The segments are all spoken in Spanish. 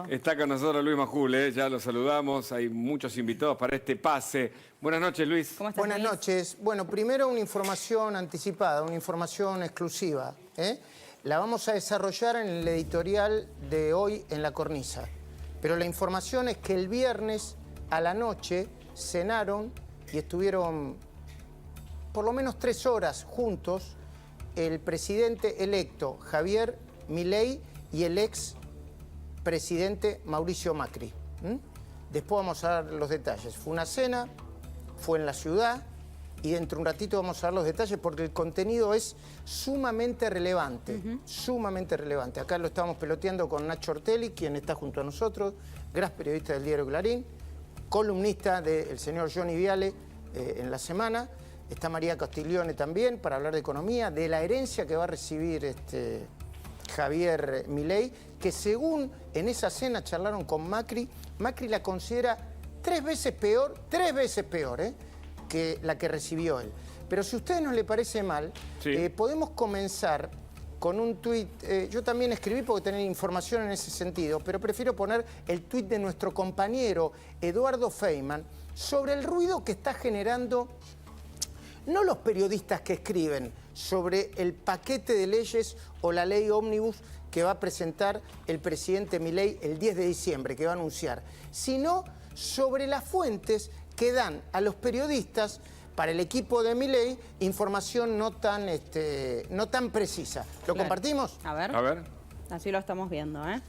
Está con nosotros Luis Majul, ya lo saludamos, hay muchos invitados para este pase. Buenas noches, Luis. ¿Cómo estás, Buenas Luis? noches. Bueno, primero una información anticipada, una información exclusiva. La vamos a desarrollar en el editorial de hoy en La Cornisa. Pero la información es que el viernes a la noche cenaron y estuvieron por lo menos 3 horas juntos el presidente electo Javier Milei y el ex presidente Mauricio Macri. Después vamos a dar los detalles. Fue una cena, fue en la ciudad y dentro de un ratito vamos a dar los detalles porque el contenido es sumamente relevante, sumamente relevante. Acá lo estamos peloteando con Nacho Ortelli, quien está junto a nosotros, gran periodista del diario Clarín, columnista del señor Johnny Viale en La Semana. Está María Castiglione también para hablar de economía, de la herencia que va a recibir Javier Milei, que según en esa cena charlaron con Macri, Macri la considera 3 veces peor, que la que recibió él. Pero si a ustedes no les parece mal, sí, podemos comenzar con un tuit. Yo también escribí porque tenía información en ese sentido, pero prefiero poner el tuit de nuestro compañero Eduardo Feynman sobre el ruido que está generando no los periodistas que escriben sobre el paquete de leyes o la ley ómnibus que va a presentar el presidente Milei el 10 de diciembre, que va a anunciar, sino sobre las fuentes que dan a los periodistas, para el equipo de Milei, información no tan precisa. ¿Lo compartimos? A ver. Así lo estamos viendo, ¿eh?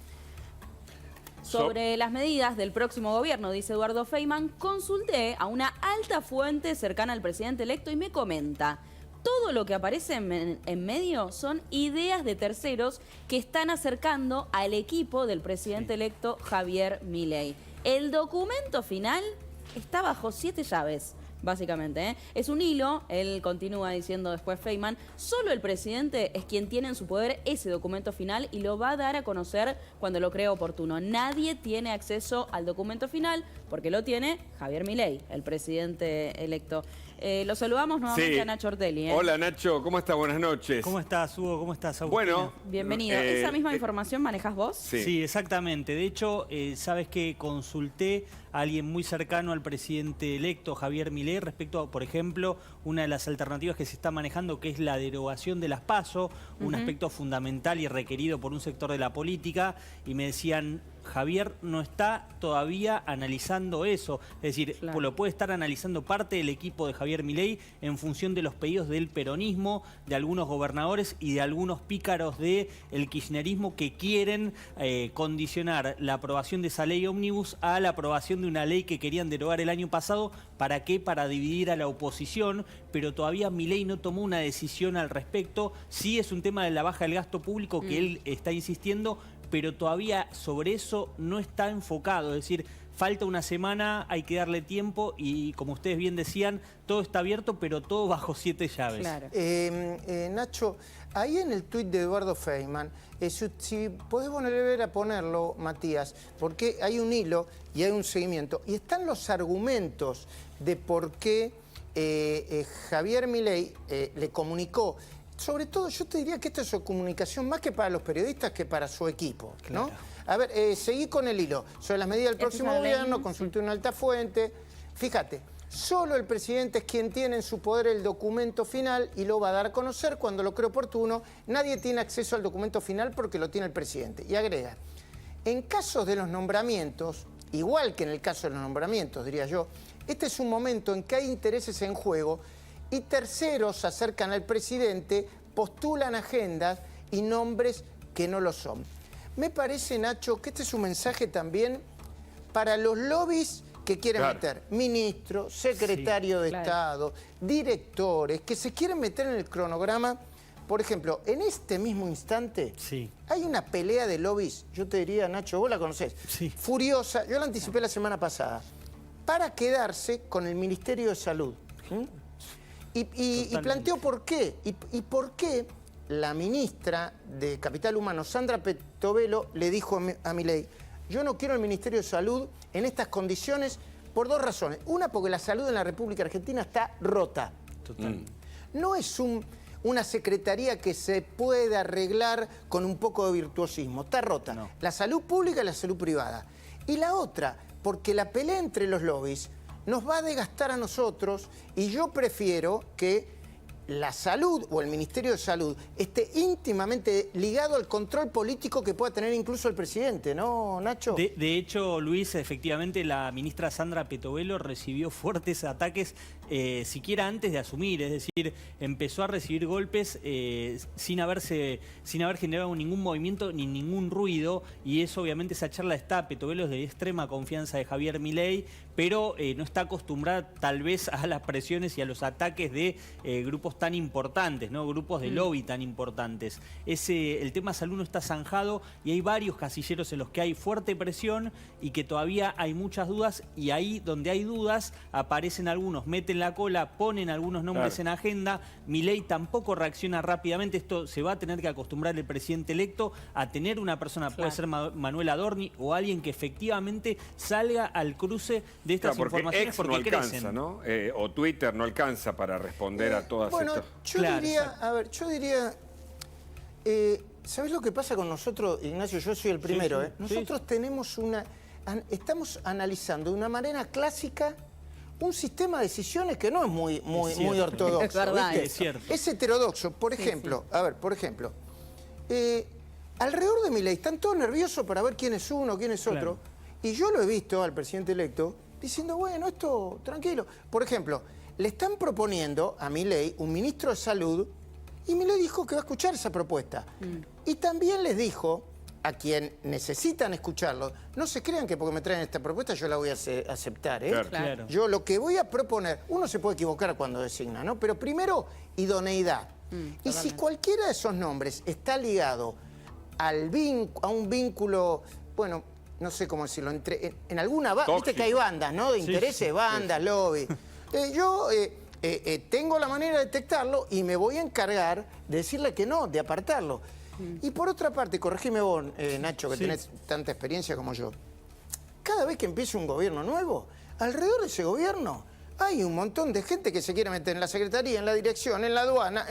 Sobre las medidas del próximo gobierno, dice Eduardo Feynman, consulté a una alta fuente cercana al presidente electo y me comenta: todo lo que aparece en medio son ideas de terceros que están acercando al equipo del presidente electo Javier Milei. El documento final está bajo 7 llaves. Básicamente, ¿eh? Es un hilo, él continúa diciendo después Feynman, solo el presidente es quien tiene en su poder ese documento final y lo va a dar a conocer cuando lo crea oportuno. Nadie tiene acceso al documento final porque lo tiene Javier Milei, el presidente electo. Lo saludamos nuevamente a Nacho Ortelli. Hola Nacho, ¿cómo estás? Buenas noches. ¿Cómo estás, Hugo? ¿Cómo estás, Agustín? Bueno. Bienvenido. ¿Esa misma información manejas vos? Sí, exactamente. De hecho, sabes que consulté a alguien muy cercano al presidente electo, Javier Milei, respecto a, por ejemplo, una de las alternativas que se está manejando, que es la derogación de las PASO, un aspecto fundamental y requerido por un sector de la política, y me decían: Javier no está todavía analizando eso. Es decir, lo puede estar analizando parte del equipo de Javier Milei en función de los pedidos del peronismo, de algunos gobernadores y de algunos pícaros del kirchnerismo que quieren condicionar la aprobación de esa ley ómnibus a la aprobación de una ley que querían derogar el año pasado. ¿Para qué? Para dividir a la oposición, pero todavía Milei no tomó una decisión al respecto. Sí es un tema de la baja del gasto público que él está insistiendo, pero todavía sobre eso no está enfocado. Es decir, falta una semana, hay que darle tiempo y, como ustedes bien decían, todo está abierto, pero todo bajo 7 llaves. Claro. Nacho, ahí en el tuit de Eduardo Feynman, si podés volver a ponerlo, Matías, porque hay un hilo y hay un seguimiento, y están los argumentos de por qué Javier Milei le comunicó. Sobre todo, yo te diría que esta es su comunicación más que para los periodistas que para su equipo, ¿no? Claro. A ver, seguí con el hilo. Sobre las medidas del próximo gobierno, consulté una alta fuente. Fíjate, solo el presidente es quien tiene en su poder el documento final y lo va a dar a conocer cuando lo cree oportuno. Nadie tiene acceso al documento final porque lo tiene el presidente. Y agrega, en casos de los nombramientos, igual que en el caso de los nombramientos, diría yo, este es un momento en que hay intereses en juego y terceros se acercan al presidente, postulan agendas y nombres que no lo son. Me parece, Nacho, que este es un mensaje también para los lobbies que quieren meter ministro, secretario de Estado, directores, que se quieren meter en el cronograma. Por ejemplo, en este mismo instante hay una pelea de lobbies, yo te diría, Nacho, vos la conocés, furiosa, yo la anticipé la semana pasada, para quedarse con el Ministerio de Salud. Y planteó por qué. Y por qué la ministra de Capital Humano, Sandra Petovelo, le dijo a Milei: yo no quiero el Ministerio de Salud en estas condiciones por 2 razones. Una, porque la salud en la República Argentina está rota. Total. No es una secretaría que se puede arreglar con un poco de virtuosismo. Está rota. No. La salud pública y la salud privada. Y la otra, porque la pelea entre los lobbies nos va a desgastar a nosotros y yo prefiero que la salud o el Ministerio de Salud esté íntimamente ligado al control político que pueda tener incluso el presidente, ¿no, Nacho? De hecho, Luis, efectivamente la ministra Sandra Petovelo recibió fuertes ataques siquiera antes de asumir, es decir, empezó a recibir golpes sin haber generado ningún movimiento ni ningún ruido, y eso obviamente esa charla está, Petovelo es de extrema confianza de Javier Milei, pero no está acostumbrada tal vez a las presiones y a los ataques de grupos tan importantes, ¿no? Grupos de lobby tan importantes. El tema salud no está zanjado y hay varios casilleros en los que hay fuerte presión y que todavía hay muchas dudas, y ahí donde hay dudas aparecen algunos, meten la cola, ponen algunos nombres en agenda. Milei tampoco reacciona rápidamente. Esto se va a tener que acostumbrar el presidente electo a tener una persona, puede ser Manuel Adorni o alguien que efectivamente salga al cruce de estas informaciones X porque no alcanza, crecen. ¿no? O Twitter no alcanza para responder a todas bueno, estas... yo diría, ¿sabés lo que pasa con nosotros, Ignacio? Yo soy el primero, sí, Nosotros tenemos estamos analizando de una manera clásica un sistema de decisiones que no es muy ortodoxo. Es verdad, ¿viste? es cierto. Es heterodoxo. Por ejemplo, alrededor de Milei están todos nerviosos para ver quién es uno, quién es otro. Claro. Y yo lo he visto al presidente electo diciendo, bueno, esto, tranquilo. Por ejemplo, le están proponiendo a Milei un ministro de Salud y Milei dijo que va a escuchar esa propuesta. Y también les dijo a quien necesitan escucharlo, no se crean que porque me traen esta propuesta yo la voy a aceptar, ¿eh? Claro. Yo lo que voy a proponer, uno se puede equivocar cuando designa, ¿no? Pero primero, idoneidad. Y si cualquiera de esos nombres está ligado a un vínculo, bueno, no sé cómo decirlo, en alguna banda, viste que hay bandas, ¿no? De intereses, bandas, lobby. Yo tengo la manera de detectarlo y me voy a encargar de decirle que no, de apartarlo. Y por otra parte, corregime vos, Nacho, que tenés tanta experiencia como yo. Cada vez que empieza un gobierno nuevo, alrededor de ese gobierno hay un montón de gente que se quiere meter en la secretaría, en la dirección, en la aduana,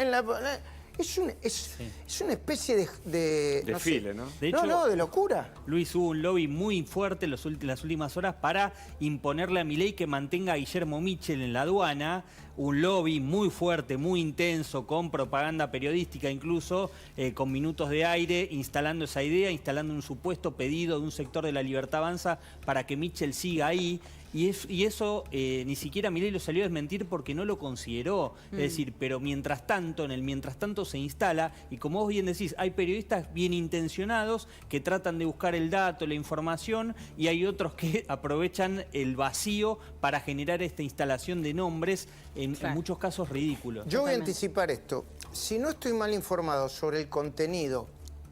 es una especie de desfile, ¿no? De hecho, de locura. Luis, hubo un lobby muy fuerte en las últimas horas para imponerle a Milei que mantenga a Guillermo Michel en la aduana. Un lobby muy fuerte, muy intenso, con propaganda periodística incluso, con minutos de aire, instalando esa idea, instalando un supuesto pedido de un sector de la Libertad Avanza para que Michel siga ahí. Y eso ni siquiera Milei lo salió a desmentir porque no lo consideró. Es decir, pero mientras tanto, en el mientras tanto se instala, y como vos bien decís, hay periodistas bien intencionados que tratan de buscar el dato, la información, y hay otros que aprovechan el vacío para generar esta instalación de nombres, en muchos casos ridículos. Yo voy a anticipar esto. Si no estoy mal informado sobre el contenido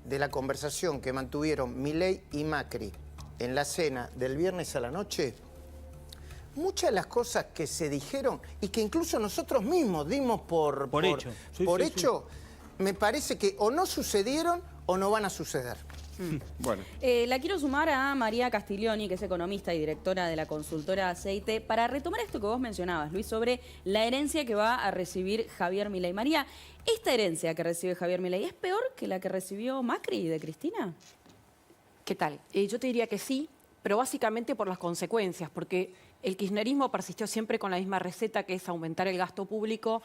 de la conversación que mantuvieron Milei y Macri en la cena del viernes a la noche, muchas de las cosas que se dijeron y que incluso nosotros mismos dimos por hecho, me parece que o no sucedieron o no van a suceder. Bueno. La quiero sumar a María Castiglioni, que es economista y directora de la consultora Aceite, para retomar esto que vos mencionabas, Luis, sobre la herencia que va a recibir Javier Milei. María, ¿esta herencia que recibe Javier Milei es peor que la que recibió Macri de Cristina? ¿Qué tal? Yo te diría que sí, pero básicamente por las consecuencias, porque el kirchnerismo persistió siempre con la misma receta, que es aumentar el gasto público,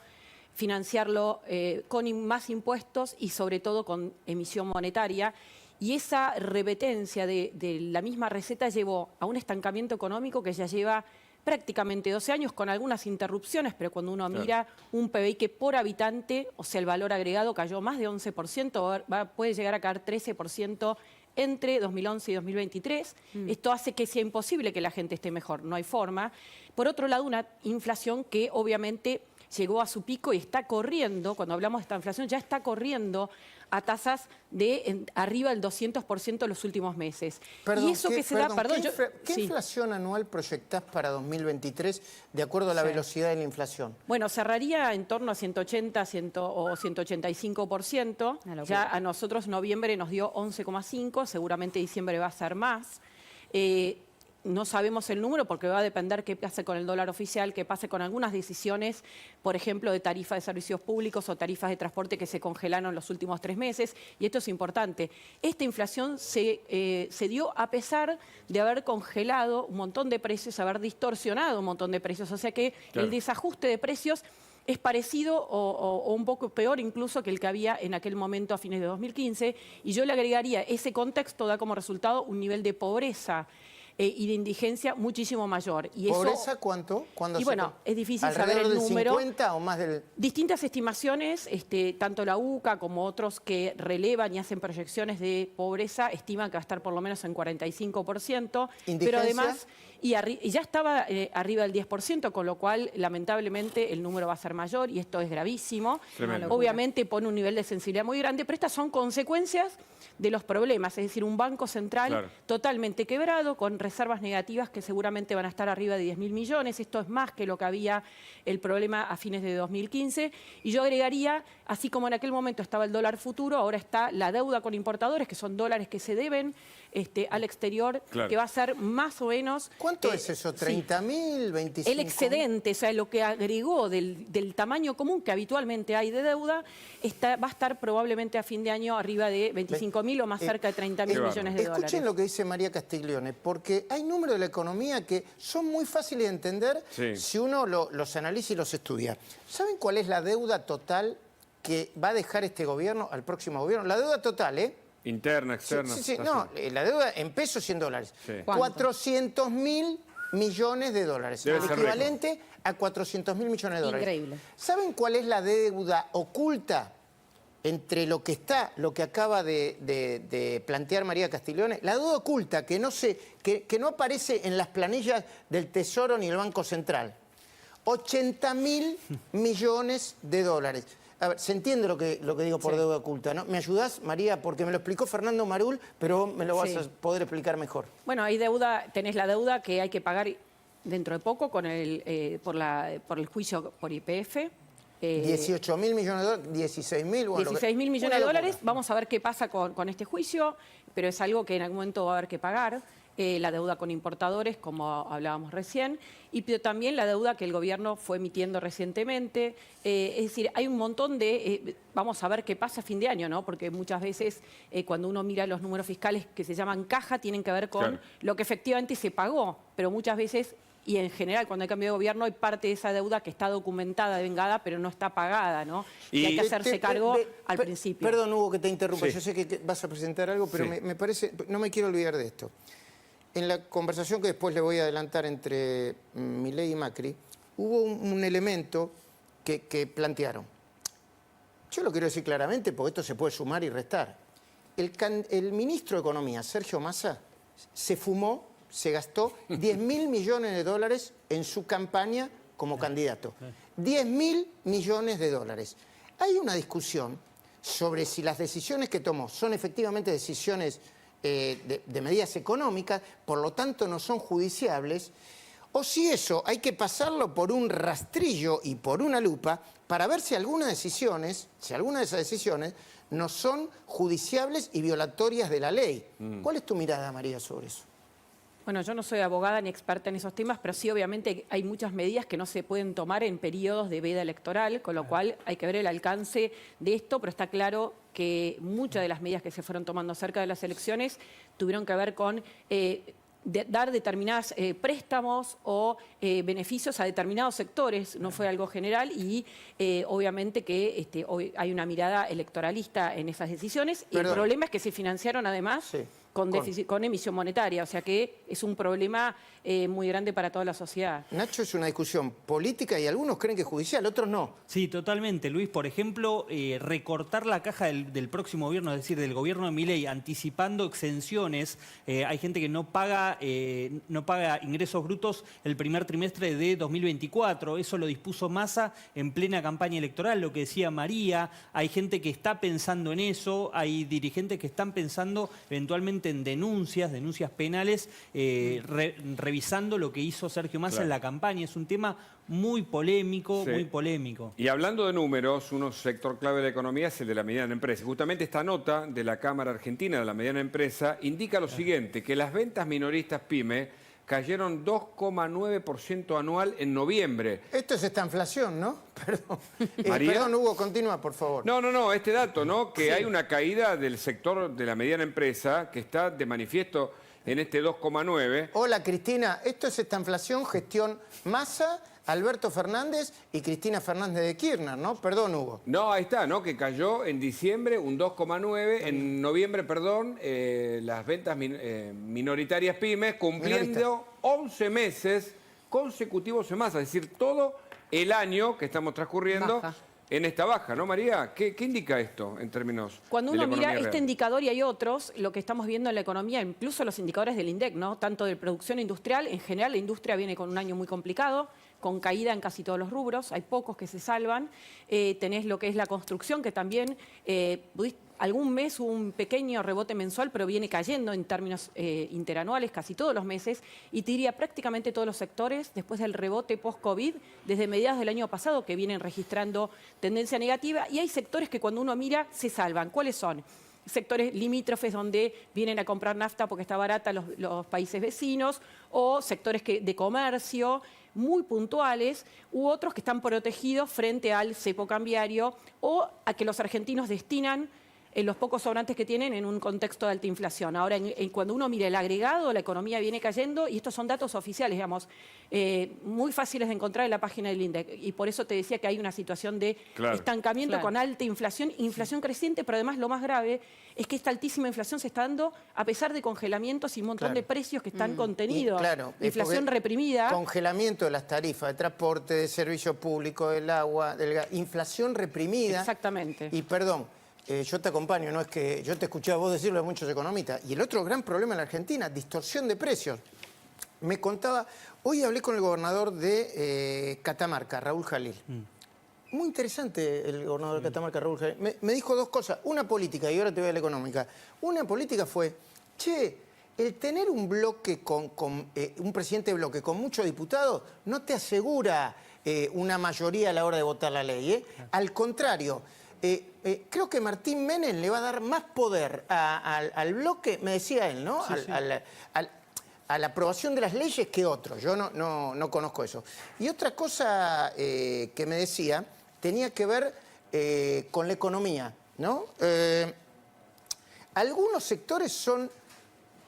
financiarlo con más impuestos y sobre todo con emisión monetaria. Y esa repetencia de la misma receta llevó a un estancamiento económico que ya lleva prácticamente 12 años, con algunas interrupciones, pero cuando uno mira un PBI que por habitante, o sea, el valor agregado cayó más de 11%, puede llegar a caer 13% entre 2011 y 2023. Esto hace que sea imposible que la gente esté mejor, no hay forma. Por otro lado, una inflación que obviamente llegó a su pico y está corriendo, cuando hablamos de esta inflación, ya está corriendo a tasas de arriba del 200% en los últimos meses. Perdón, y eso que se da... ¿Qué inflación anual proyectás para 2023 de acuerdo a la velocidad de la inflación? Bueno, cerraría en torno a 180 o 185%. Ya a nosotros noviembre nos dio 11,5%, seguramente diciembre va a ser más. no sabemos el número porque va a depender qué pase con el dólar oficial, qué pase con algunas decisiones, por ejemplo, de tarifa de servicios públicos o tarifas de transporte que se congelaron los últimos 3 meses. Y esto es importante. Esta inflación se dio a pesar de haber congelado un montón de precios, haber distorsionado un montón de precios. O sea que Claro. el desajuste de precios es parecido o un poco peor incluso que el que había en aquel momento a fines de 2015. Y yo le agregaría, ese contexto da como resultado un nivel de pobreza y de indigencia muchísimo mayor. Y ¿Pobreza eso, cuánto? ¿Cuándo y se bueno, es difícil saber ¿Alrededor el del número. 50 o más del...? Distintas estimaciones, tanto la UCA como otros que relevan y hacen proyecciones de pobreza, estiman que va a estar por lo menos en 45%, pero ¿Indigencia? además, y ya estaba arriba del 10%, con lo cual lamentablemente el número va a ser mayor y esto es gravísimo. Tremendo. Obviamente pone un nivel de sensibilidad muy grande, pero estas son consecuencias de los problemas, es decir, un banco central Claro. totalmente quebrado, con reservas negativas que seguramente van a estar arriba de 10.000 millones. Esto es más que lo que había el problema a fines de 2015. Y yo agregaría, así como en aquel momento estaba el dólar futuro, ahora está la deuda con importadores, que son dólares que se deben al exterior, Claro. que va a ser más o menos... ¿Cuánto es eso? sí. ¿30.000, 25.000? El excedente, o sea, lo que agregó del tamaño común que habitualmente hay de deuda, va a estar probablemente a fin de año arriba de 25.000 o más cerca de 30.000 Qué millones de Escuchen dólares. lo que dice María Castiglione, porque hay números de la economía que son muy fáciles de entender Sí. si uno los analiza y los estudia. ¿Saben cuál es la deuda total que va a dejar este gobierno al próximo gobierno? La deuda total, ¿eh? Interna, externa. Sí, así. no, la deuda en pesos y en dólares. Sí. ¿Cuánto? 400.000 millones de dólares. Debe El ser equivalente a 400.000 millones de dólares. Increíble. ¿Saben cuál es la deuda oculta entre lo que acaba de plantear María Castiglione? La deuda oculta que no aparece en las planillas del Tesoro ni el Banco Central. 80.000 millones de dólares. A ver, se entiende lo que digo por deuda oculta, ¿no? ¿Me ayudás, María? Porque me lo explicó Fernando Marul, pero vos me lo vas Sí. a poder explicar mejor. Bueno, hay deuda, tenés la deuda que hay que pagar dentro de poco por el juicio por YPF. 18.000 millones de dólares, 16.000, bueno, 16.000 millones una de locura. dólares. Vamos a ver qué pasa con este juicio, pero es algo que en algún momento va a haber que pagar. La deuda con importadores, como hablábamos recién, pero también la deuda que el gobierno fue emitiendo recientemente. Es decir, hay un montón de... vamos a ver qué pasa a fin de año, ¿no? Porque muchas veces cuando uno mira los números fiscales que se llaman caja, tienen que ver con Claro. lo que efectivamente se pagó, pero muchas veces... Y en general, cuando hay cambio de gobierno, hay parte de esa deuda que está documentada, devengada, pero no está pagada, ¿no? Y hay que hacerse cargo al principio. Perdón, Hugo, que te interrumpa. Sí. Yo sé que vas a presentar algo, pero Sí. me parece... No me quiero olvidar de esto. En la conversación que después le voy a adelantar entre Milei y Macri, hubo un elemento que plantearon. Yo lo quiero decir claramente, porque esto se puede sumar y restar. El ministro de Economía, Sergio Massa, se gastó 10.000 millones de dólares en su campaña como candidato. 10.000 millones de dólares. Hay una discusión sobre si las decisiones que tomó son efectivamente decisiones de medidas económicas, por lo tanto no son judiciables, o si eso hay que pasarlo por un rastrillo y por una lupa para ver si algunas de esas decisiones no son judiciables y violatorias de la ley. ¿Cuál es tu mirada, María, sobre eso? Bueno, yo no soy abogada ni experta en esos temas, pero sí obviamente hay muchas medidas que no se pueden tomar en periodos de veda electoral, con lo cual hay que ver el alcance de esto, pero está claro que muchas de las medidas que se fueron tomando cerca de las elecciones tuvieron que ver con dar determinados préstamos o beneficios a determinados sectores, no fue algo general y obviamente que hoy hay una mirada electoralista en esas decisiones y el Perdón. problema es que se financiaron además Sí. con emisión monetaria, o sea que es un problema muy grande para toda la sociedad. Nacho, es una discusión política y algunos creen que es judicial, otros no. Sí, totalmente, Luis. Por ejemplo, recortar la caja del próximo gobierno, es decir, del gobierno de Milei, anticipando exenciones. Hay gente que no paga ingresos brutos el primer trimestre de 2024. Eso lo dispuso Massa en plena campaña electoral, lo que decía María. Hay gente que está pensando en eso, hay dirigentes que están pensando eventualmente en denuncias penales, revisando lo que hizo Sergio Massa Claro. en la campaña. Es un tema muy polémico, Sí. muy polémico. Y hablando de números, un sector clave de la economía es el de la mediana empresa. Justamente esta nota de la Cámara Argentina de la Mediana Empresa indica lo siguiente, que las ventas minoristas PYME cayeron 2,9% anual en noviembre. Esto es esta inflación, ¿no? Perdón. ¿María? Perdón, Hugo, continúa, por favor. No, este dato, ¿no? Que hay una caída del sector de la mediana empresa que está de manifiesto en este 2,9. Hola, Cristina. Esto es esta inflación, gestión Massa, Alberto Fernández y Cristina Fernández de Kirchner, ¿no? Perdón, Hugo. No, ahí está, ¿no? Que cayó en diciembre un 2,9, en noviembre, perdón, las ventas minoritarias pymes cumpliendo 11 meses consecutivos en masa, es decir, todo el año que estamos transcurriendo Baja. en esta baja, ¿no, María? ¿Qué indica esto en términos Cuando de la uno mira economía este real? indicador y hay otros, lo que estamos viendo en la economía, incluso los indicadores del INDEC, ¿no? Tanto de producción industrial, en general la industria viene con un año muy complicado, con caída en casi todos los rubros, hay pocos que se salvan. Tenés lo que es la construcción, que también algún mes hubo un pequeño rebote mensual, pero viene cayendo en términos interanuales casi todos los meses, y te diría prácticamente todos los sectores, después del rebote post-COVID, desde mediados del año pasado, que vienen registrando tendencia negativa, y hay sectores que cuando uno mira se salvan. ¿Cuáles son? Sectores limítrofes donde vienen a comprar nafta porque está barata los países vecinos, o sectores de comercio muy puntuales, u otros que están protegidos frente al cepo cambiario o a que los argentinos destinan los pocos sobrantes que tienen en un contexto de alta inflación. Ahora, cuando uno mira el agregado, la economía viene cayendo, y estos son datos oficiales, digamos, muy fáciles de encontrar en la página del INDEC. Y por eso te decía que hay una situación de estancamiento con alta inflación, inflación creciente, pero además lo más grave es que esta altísima inflación se está dando a pesar de congelamientos y un montón de precios que están contenidos. Inflación reprimida. Congelamiento de las tarifas de transporte, de servicio público, del agua, del gas. Inflación reprimida. Exactamente. Y perdón, yo te acompaño, no es que yo te escuché a vos decirlo a muchos economistas. Y el otro gran problema en la Argentina, distorsión de precios. Me contaba, hoy hablé con el gobernador de Catamarca, Raúl Jalil. Muy interesante el gobernador de Catamarca, Raúl Jalil. Me dijo dos cosas, una política y ahora te voy a la económica. Una política fue, el tener un bloque un presidente de bloque con muchos diputados no te asegura una mayoría a la hora de votar la ley. Al contrario, creo que Martín Menem le va a dar más poder al bloque, me decía él, ¿no? Sí, sí. A la aprobación de las leyes que otros. Yo no conozco eso. Y otra cosa que me decía tenía que ver con la economía, ¿no? Algunos sectores son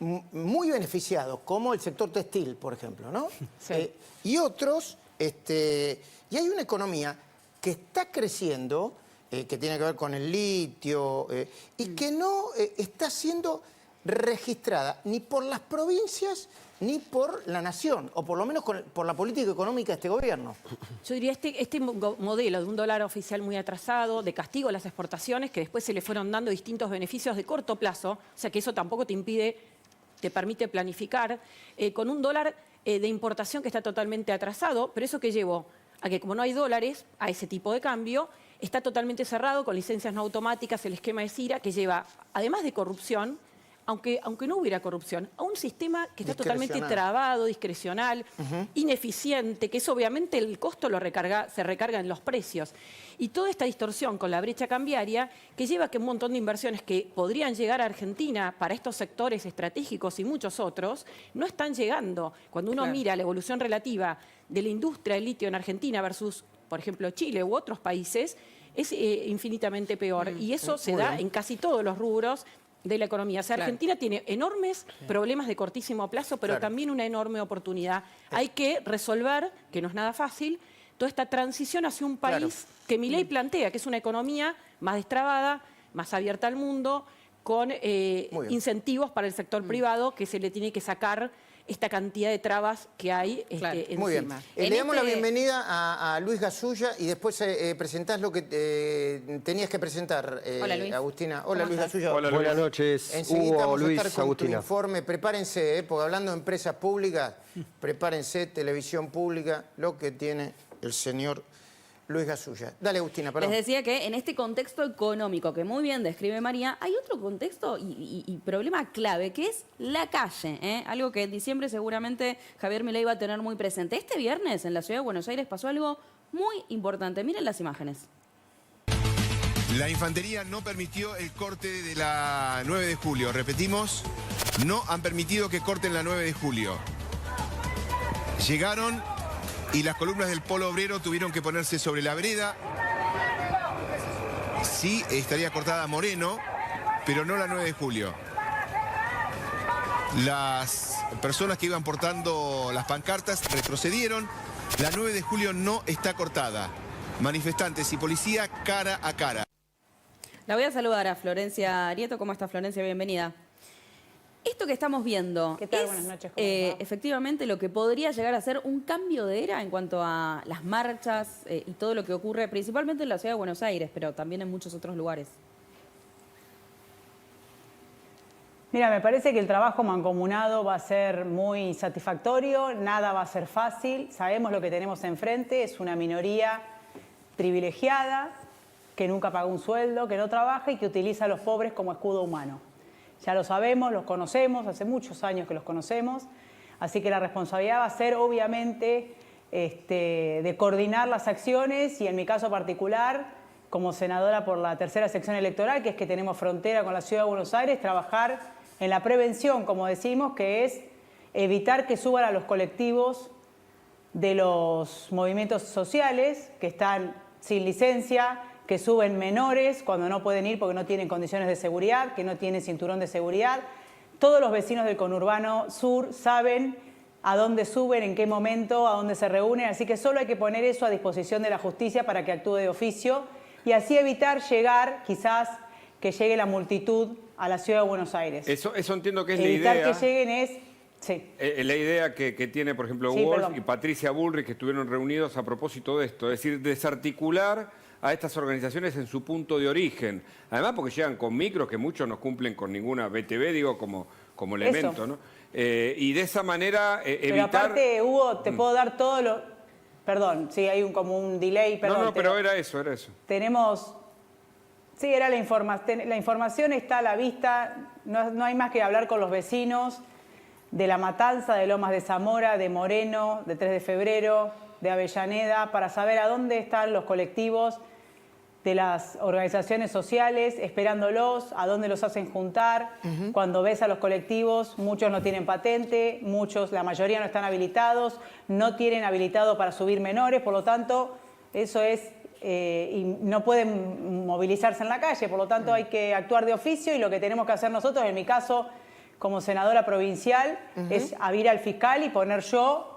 muy beneficiados, como el sector textil, por ejemplo, ¿no? Sí. Y otros, y hay una economía que está creciendo, que tiene que ver con el litio, y que no está siendo registrada ni por las provincias ni por la nación, o por lo menos por la política económica de este gobierno. Yo diría este modelo de un dólar oficial muy atrasado, de castigo a las exportaciones, que después se le fueron dando distintos beneficios de corto plazo, o sea que eso tampoco te permite planificar, con un dólar de importación que está totalmente atrasado, pero eso que llevó a que como no hay dólares a ese tipo de cambio, está totalmente cerrado con licencias no automáticas, el esquema de CIRA, que lleva, además de corrupción, aunque no hubiera corrupción, a un sistema que está totalmente trabado, discrecional, ineficiente, que eso obviamente el costo se recarga en los precios. Y toda esta distorsión con la brecha cambiaria que lleva a que un montón de inversiones que podrían llegar a Argentina para estos sectores estratégicos y muchos otros, no están llegando. Cuando uno mira la evolución relativa de la industria del litio en Argentina versus, por ejemplo, Chile u otros países, es infinitamente peor. Y eso se da en casi todos los rubros de la economía. O sea, Argentina tiene enormes problemas de cortísimo plazo, pero también una enorme oportunidad. Hay que resolver, que no es nada fácil, toda esta transición hacia un país que Milei plantea, que es una economía más destrabada, más abierta al mundo, con incentivos para el sector privado, que se le tiene que sacar esta cantidad de trabas que hay encima. Muy bien. Le damos la bienvenida a Luis Gasulla y después presentás lo que tenías que presentar, Hola, Luis. Agustina. Hola, Luis Gasulla. Hola, Luis. Buenas noches, Enseguida Hugo, vamos a Luis, estar con Agustina. tu informe. Prepárense, porque hablando de empresas públicas, prepárense, televisión pública, lo que tiene el señor Luis Gasulla. Dale, Agustina, perdón. Les decía que en este contexto económico que muy bien describe María, hay otro contexto y problema clave, que es la calle, ¿eh? Algo que en diciembre seguramente Javier Milei va a tener muy presente. Este viernes en la ciudad de Buenos Aires pasó algo muy importante. Miren las imágenes. La infantería no permitió el corte de la 9 de julio. Repetimos, no han permitido que corten la 9 de julio. Llegaron y las columnas del Polo Obrero tuvieron que ponerse sobre la vereda. Sí, estaría cortada Moreno, pero no la 9 de julio. Las personas que iban portando las pancartas retrocedieron. La 9 de julio no está cortada. Manifestantes y policía cara a cara. La voy a saludar a Florencia Arieto. ¿Cómo está, Florencia? Bienvenida. Esto que estamos viendo ¿Qué tal? es Buenas noches, ¿cómo va? efectivamente lo que podría llegar a ser un cambio de era en cuanto a las marchas y todo lo que ocurre principalmente en la ciudad de Buenos Aires, pero también en muchos otros lugares. Mira, me parece que el trabajo mancomunado va a ser muy satisfactorio, nada va a ser fácil, sabemos lo que tenemos enfrente, es una minoría privilegiada que nunca pagó un sueldo, que no trabaja y que utiliza a los pobres como escudo humano. Ya lo sabemos, los conocemos, hace muchos años que los conocemos, así que la responsabilidad va a ser obviamente de coordinar las acciones y en mi caso particular, como senadora por la tercera sección electoral, que es que tenemos frontera con la Ciudad de Buenos Aires, trabajar en la prevención, como decimos, que es evitar que suban a los colectivos de los movimientos sociales que están sin licencia, que suben menores cuando no pueden ir porque no tienen condiciones de seguridad, que no tienen cinturón de seguridad. Todos los vecinos del conurbano sur saben a dónde suben, en qué momento, a dónde se reúnen, así que solo hay que poner eso a disposición de la justicia para que actúe de oficio y así evitar llegar, quizás, que llegue la multitud a la Ciudad de Buenos Aires. Eso entiendo que es Evitar la idea. que lleguen es... Sí. La idea que tiene, por ejemplo, Sí, Wolf perdón. y Patricia Bullrich, que estuvieron reunidos a propósito de esto, es decir, desarticular a estas organizaciones en su punto de origen. Además, porque llegan con micros que muchos no cumplen con ninguna BTV, digo, como elemento, Eso. ¿no? Y de esa manera Pero evitar... aparte, Hugo, te puedo dar todo lo... Perdón, sí, hay como un delay, perdón. No, pero era eso. Tenemos... Sí, era la información. La información está a la vista. No hay más que hablar con los vecinos de La Matanza, de Lomas de Zamora, de Moreno, de 3 de Febrero, de Avellaneda, para saber a dónde están los colectivos de las organizaciones sociales, esperándolos, a dónde los hacen juntar. Cuando ves a los colectivos, muchos no tienen patente, la mayoría no están habilitados, no tienen habilitado para subir menores, por lo tanto, eso es, y no pueden movilizarse en la calle, por lo tanto hay que actuar de oficio y lo que tenemos que hacer nosotros, en mi caso, como senadora provincial, es ir al fiscal y poner yo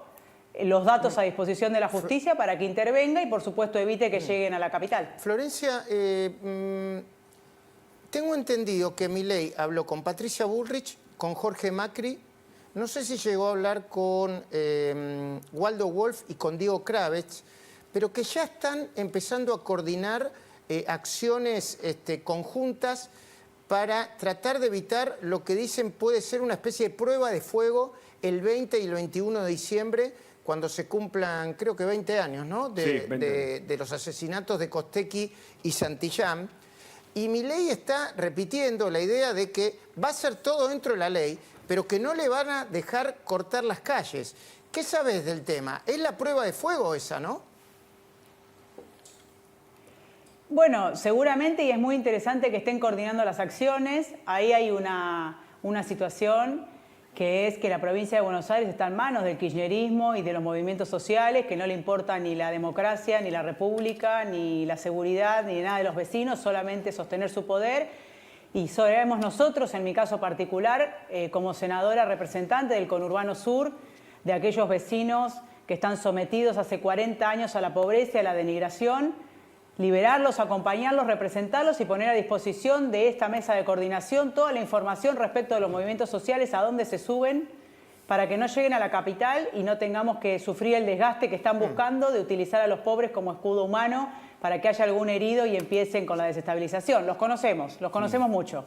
los datos a disposición de la justicia para que intervenga y, por supuesto, evite que lleguen a la capital. Florencia, tengo entendido que Milei habló con Patricia Bullrich, con Jorge Macri, no sé si llegó a hablar con Waldo Wolf y con Diego Kravetz, pero que ya están empezando a coordinar acciones conjuntas para tratar de evitar lo que dicen puede ser una especie de prueba de fuego el 20 y el 21 de diciembre, cuando se cumplan, creo que 20 años, ¿no? De los asesinatos de Costecchi y Santillán. Y Milei está repitiendo la idea de que va a ser todo dentro de la ley, pero que no le van a dejar cortar las calles. ¿Qué sabes del tema? ¿Es la prueba de fuego esa, no? Bueno, seguramente, y es muy interesante que estén coordinando las acciones. Ahí hay una situación que es que la provincia de Buenos Aires está en manos del kirchnerismo y de los movimientos sociales, que no le importa ni la democracia, ni la república, ni la seguridad, ni nada de los vecinos, solamente sostener su poder. Y sabemos nosotros, en mi caso particular, como senadora representante del conurbano sur, de aquellos vecinos que están sometidos hace 40 años a la pobreza y a la denigración, liberarlos, acompañarlos, representarlos y poner a disposición de esta mesa de coordinación toda la información respecto de los movimientos sociales, a dónde se suben, para que no lleguen a la capital y no tengamos que sufrir el desgaste que están buscando de utilizar a los pobres como escudo humano para que haya algún herido y empiecen con la desestabilización. Los conocemos mucho.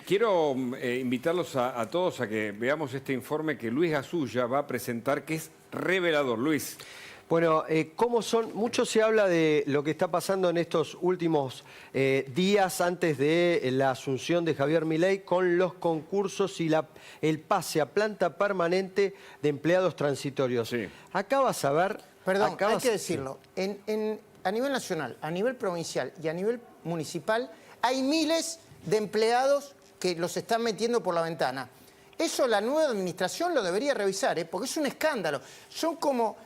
Quiero invitarlos a todos a que veamos este informe que Luis Gasulla va a presentar, que es revelador. Luis. Bueno, mucho se habla de lo que está pasando en estos últimos días antes de la asunción de Javier Milei con los concursos y el pase a planta permanente de empleados transitorios. Sí. Acá vas a ver... Perdón, hay que decirlo. A nivel nacional, a nivel provincial y a nivel municipal hay miles de empleados que los están metiendo por la ventana. Eso la nueva administración lo debería revisar, porque es un escándalo. Son como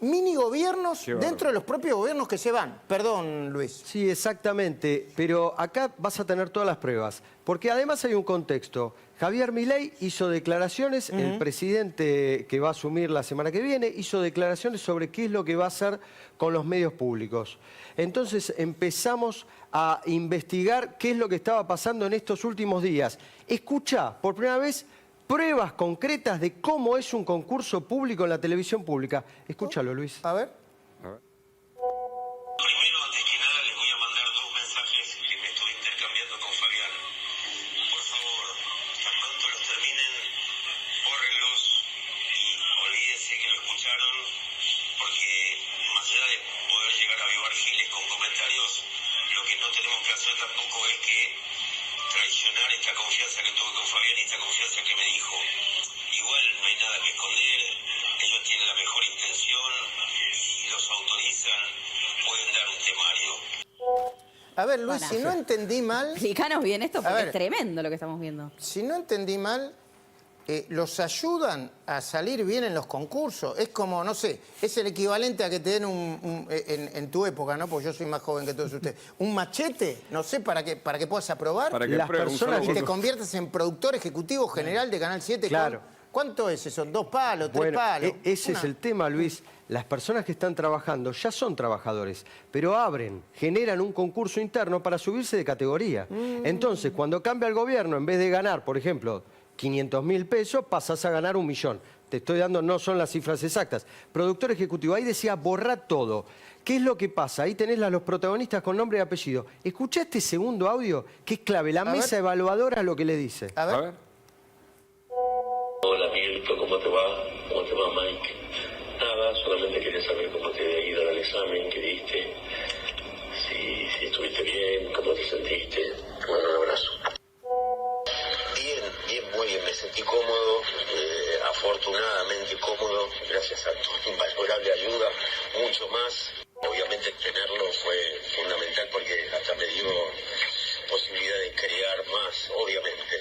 mini gobiernos dentro de los propios gobiernos que se van. Perdón, Luis. Sí, exactamente, pero acá vas a tener todas las pruebas, porque además hay un contexto. Javier Milei hizo declaraciones, el presidente que va a asumir la semana que viene, hizo declaraciones sobre qué es lo que va a hacer con los medios públicos. Entonces empezamos a investigar qué es lo que estaba pasando en estos últimos días. Escucha, por primera vez, pruebas concretas de cómo es un concurso público en la televisión pública. Escúchalo, Luis. A ver. Primero, antes que nada, les voy a mandar 2 mensajes que me estoy intercambiando con Fabián. Por favor, tan pronto los terminen, bórrenlos y olvídense que lo escucharon, porque más allá de poder llegar a avivar giles con comentarios, lo que no tenemos que hacer tampoco es que traicionar esta confianza que tuve con Fabián y esta confianza que me dijo. Igual no hay nada que esconder, ellos tienen la mejor intención, si los autorizan pueden dar un temario. A ver, Luis, Para. si no entendí mal... Explícanos bien esto porque ver. es tremendo lo que estamos viendo. Si no entendí mal, los ayudan a salir bien en los concursos. Es como, no sé, es el equivalente a que te den en tu época, ¿no? Porque yo soy más joven que todos ustedes. Un machete, no sé, para que puedas aprobar. Para que Las pruebe un personas solo Y te voto. conviertes en productor ejecutivo general de Canal 7. Claro. ¿Cuánto es eso? ¿2 palos, 3 Bueno, palos? ese es el tema, Luis. Las personas que están trabajando ya son trabajadores, pero generan un concurso interno para subirse de categoría. Entonces, cuando cambia el gobierno, en vez de ganar, por ejemplo, 500.000 pesos, pasás a ganar 1 millón. Te estoy dando, no son las cifras exactas. Productor ejecutivo, ahí decía borrar todo. ¿Qué es lo que pasa? Ahí tenés a los protagonistas con nombre y apellido. Escuchá este segundo audio, que es clave. La mesa evaluadora lo que le dice. A ver. A ver. Hola Miguelito, ¿cómo te va? ¿Cómo te va Mike? Nada, solamente quería saber cómo te había ido el examen que diste, si estuviste bien, cómo te sentiste. Bueno, un abrazo. Bien, muy bien, me sentí cómodo, afortunadamente cómodo, gracias a tu invalorable ayuda, mucho más. Obviamente tenerlo fue fundamental porque hasta me dio posibilidad de crear más, obviamente.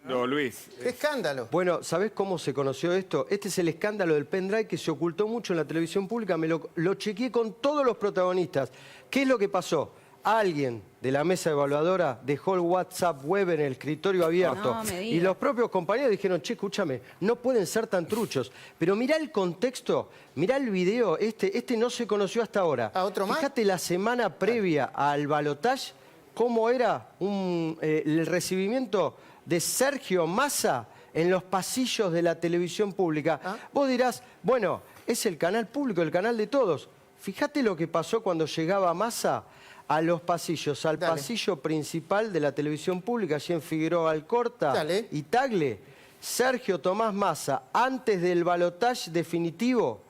No, Luis. ¡Qué escándalo! Bueno, ¿sabés cómo se conoció esto? Este es el escándalo del pendrive que se ocultó mucho en la televisión pública. Me lo chequeé con todos los protagonistas. ¿Qué es lo que pasó? Alguien de la mesa evaluadora dejó el WhatsApp web en el escritorio abierto. No, me digas. Y los propios compañeros dijeron, che, escúchame, no pueden ser tan truchos. Pero mirá el contexto, mirá el video, este no se conoció hasta ahora. ¿Ah, otro más? Fíjate la semana previa al balotaje, cómo era el recibimiento de Sergio Massa en los pasillos de la televisión pública. Vos dirás, bueno, es el canal público, el canal de todos. Fíjate lo que pasó cuando llegaba Massa a los pasillos, al pasillo principal de la televisión pública, allí en Figueroa Alcorta y Tagle. Sergio Tomás Massa, antes del balotaje definitivo,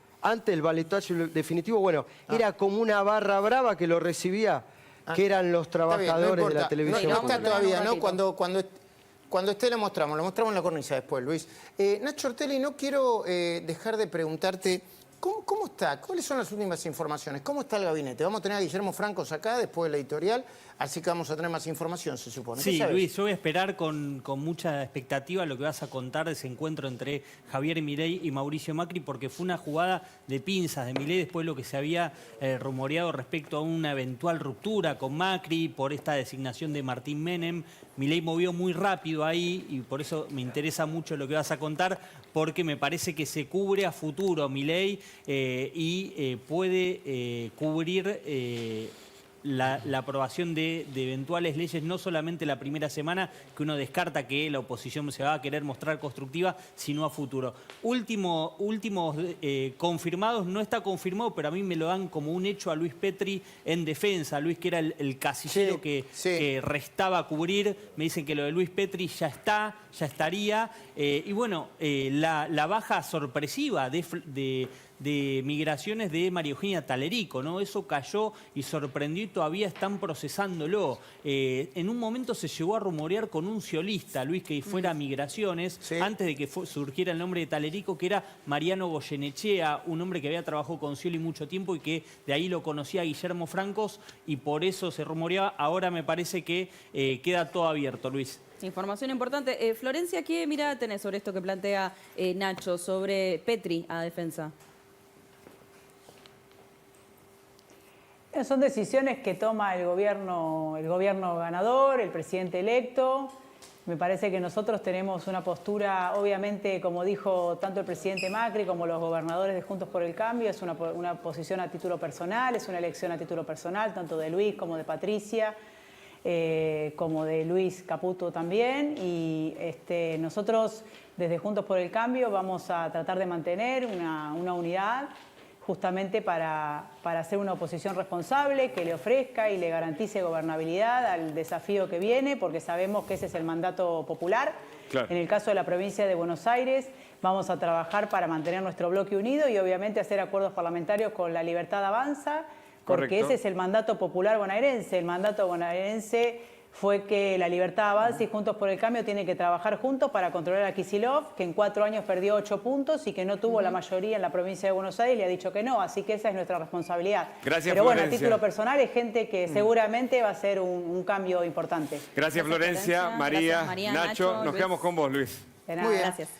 bueno, era como una barra brava que lo recibía, que eran los trabajadores de la televisión No pública. está todavía, ¿no? Cuando esté lo mostramos en la cornisa después, Luis. Nacho Ortelli, no quiero dejar de preguntarte, ¿cómo está? ¿Cuáles son las últimas informaciones? ¿Cómo está el gabinete? Vamos a tener a Guillermo Francos acá después de la editorial, así que vamos a tener más información, se supone. Sí, Luis, yo voy a esperar con mucha expectativa lo que vas a contar de ese encuentro entre Javier Milei y Mauricio Macri, porque fue una jugada de pinzas de Milei después de lo que se había rumoreado respecto a una eventual ruptura con Macri por esta designación de Martín Menem. Milei movió muy rápido ahí y por eso me interesa mucho lo que vas a contar, porque me parece que se cubre a futuro Milei y puede cubrir la aprobación de eventuales leyes, no solamente la primera semana, que uno descarta que la oposición se va a querer mostrar constructiva, sino a futuro. Últimos confirmados, no está confirmado, pero a mí me lo dan como un hecho a Luis Petri en defensa. Luis, que era el casillero que restaba cubrir, me dicen que lo de Luis Petri ya estaría. Y bueno, la baja sorpresiva de migraciones de María Eugenia Talerico, ¿no? Eso cayó y sorprendió y todavía están procesándolo. En un momento se llegó a rumorear con un ciolista, Luis, que fuera migraciones, antes de que surgiera el nombre de Talerico, que era Mariano Goyenechea, un hombre que había trabajado con Scioli mucho tiempo y que de ahí lo conocía Guillermo Francos y por eso se rumoreaba. Ahora me parece que queda todo abierto, Luis. Información importante. Florencia, ¿qué mirada tenés sobre esto que plantea Nacho, sobre Petri a defensa? Son decisiones que toma el gobierno ganador, el presidente electo. Me parece que nosotros tenemos una postura, obviamente, como dijo tanto el presidente Macri como los gobernadores de Juntos por el Cambio, es una posición a título personal, es una elección a título personal, tanto de Luis como de Patricia, como de Luis Caputo también. Y nosotros, desde Juntos por el Cambio, vamos a tratar de mantener una unidad, justamente para hacer una oposición responsable que le ofrezca y le garantice gobernabilidad al desafío que viene, porque sabemos que ese es el mandato popular. Claro. En el caso de la provincia de Buenos Aires, vamos a trabajar para mantener nuestro bloque unido y obviamente hacer acuerdos parlamentarios con La Libertad Avanza, porque Correcto. ese es el mandato popular bonaerense. El mandato bonaerense fue que La Libertad Avanza y Juntos por el Cambio tienen que trabajar juntos para controlar a Kicillof, que en 4 años perdió 8 puntos y que no tuvo la mayoría en la provincia de Buenos Aires, y le ha dicho que no, así que esa es nuestra responsabilidad. Gracias, Pero bueno, a Florencia. título personal es gente que seguramente va a ser un cambio importante. Gracias, Florencia, Florencia. María, Gracias, María, Nacho. Nacho, Nos Luis. quedamos con vos, Luis. De nada. Muy bien. Gracias.